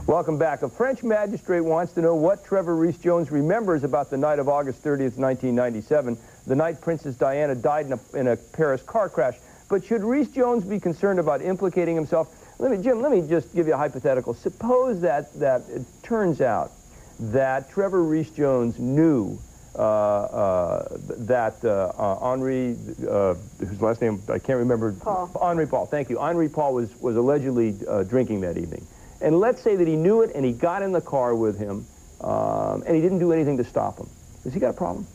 Welcome back. A French magistrate wants to know what Trevor Rees-Jones remembers about the night of August 30th, 1997, the night Princess Diana died in a Paris car crash. But should Rees-Jones be concerned about implicating himself? Jim, let me just give you a hypothetical. Suppose that it turns out that Trevor Rees-Jones knew that Henri, whose last name I can't remember. Paul. Henri Paul, thank you. Henri Paul was allegedly drinking that evening. And let's say that he knew it and he got in the car with him and he didn't do anything to stop him. Has he got a problem?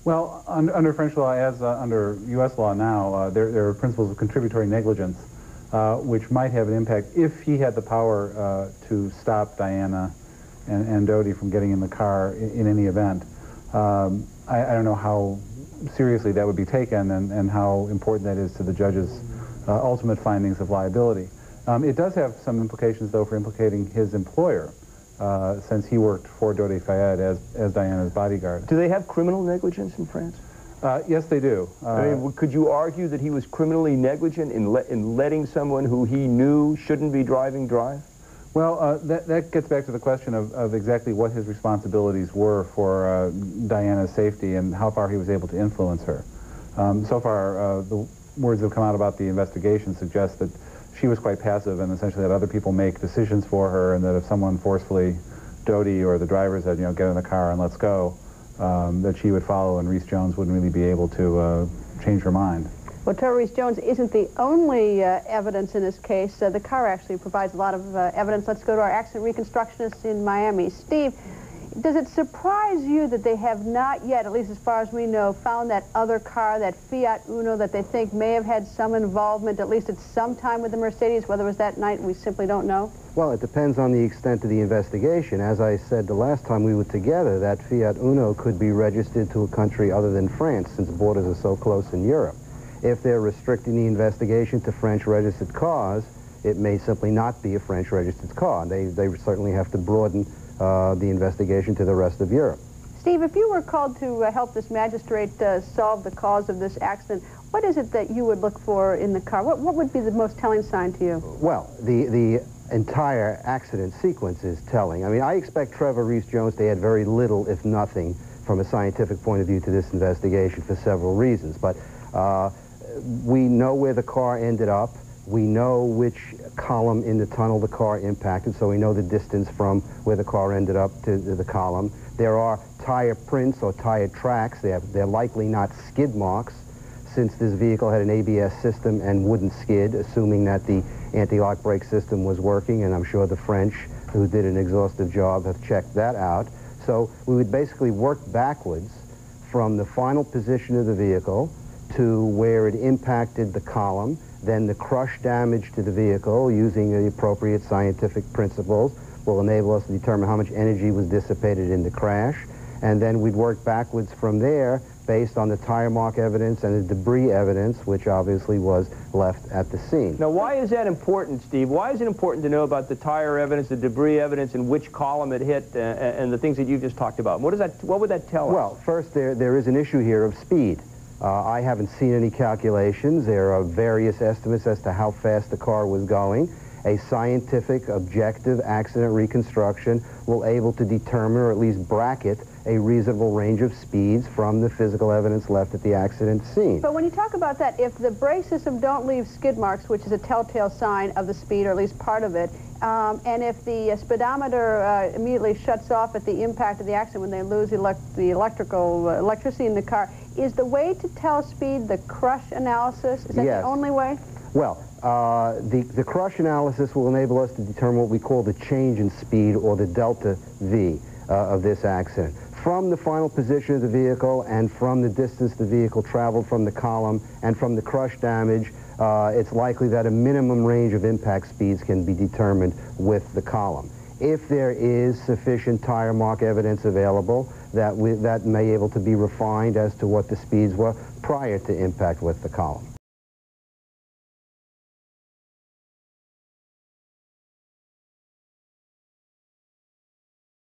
Well, under French law, as under U.S. law now, there are principles of contributory negligence, which might have an impact if he had the power to stop Diana and Dodi from getting in the car in any event. I don't know how seriously that would be taken and how important that is to the judge's ultimate findings of liability. It does have some implications, though, for implicating his employer, since he worked for Dodi Fayed as Diana's bodyguard. Do they have criminal negligence in France? Yes, they do. I mean, could you argue that he was criminally negligent in letting someone who he knew shouldn't be driving drive? Well, that gets back to the question of exactly what his responsibilities were for Diana's safety and how far he was able to influence her. So far, the words that have come out about the investigation suggest that she was quite passive and essentially let other people make decisions for her, and that if someone forcefully, Dodi or the driver said, you know, get in the car and let's go, that she would follow, and Rees-Jones wouldn't really be able to change her mind. Well, Trevor Rees-Jones isn't the only evidence in this case. The car actually provides a lot of evidence. Let's go to our accident reconstructionists in Miami. Steve, does it surprise you that they have not yet, at least as far as we know, found that other car, that Fiat Uno, that they think may have had some involvement, at least at some time with the Mercedes? Whether it was that night, we simply don't know. Well, it depends on the extent of the investigation. As I said the last time we were together, that Fiat Uno could be registered to a country other than France, since borders are so close in Europe. If they're restricting the investigation to French-registered cars, it may simply not be a French-registered car. They certainly have to broaden the investigation to the rest of Europe. Steve, if you were called to help this magistrate solve the cause of this accident, what is it that you would look for in the car? What would be the most telling sign to you? Well, the entire accident sequence is telling. I mean, I expect Trevor Rees-Jones to add very little, if nothing, from a scientific point of view to this investigation for several reasons. But we know where the car ended up. We know which column in the tunnel the car impacted, so we know the distance from where the car ended up to the column. There are tire prints or tire tracks. They're likely not skid marks, since this vehicle had an ABS system and wouldn't skid, assuming that the anti-lock brake system was working, and I'm sure the French, who did an exhaustive job, have checked that out. So we would basically work backwards from the final position of the vehicle to where it impacted the column, then the crush damage to the vehicle, using the appropriate scientific principles, will enable us to determine how much energy was dissipated in the crash. And then we'd work backwards from there based on the tire mark evidence and the debris evidence, which obviously was left at the scene. Now, why is that important, Steve? Why is it important to know about the tire evidence, the debris evidence, and which column it hit, and the things that you just talked about? What would that tell us? Well, first, there is an issue here of speed. I haven't seen any calculations. There are various estimates as to how fast the car was going. A scientific, objective accident reconstruction will able to determine, or at least bracket, a reasonable range of speeds from the physical evidence left at the accident scene. But when you talk about that, if the brake system don't leave skid marks, which is a telltale sign of the speed, or at least part of it, and if the speedometer immediately shuts off at the impact of the accident when they lose the electricity in the car, is the way to tell speed the crush analysis? Is that Yes. the only way? Well, the crush analysis will enable us to determine what we call the change in speed, or the delta V of this accident. From the final position of the vehicle and from the distance the vehicle traveled from the column and from the crush damage, it's likely that a minimum range of impact speeds can be determined with the column. If there is sufficient tire mark evidence available, that may be able to be refined as to what the speeds were prior to impact with the column.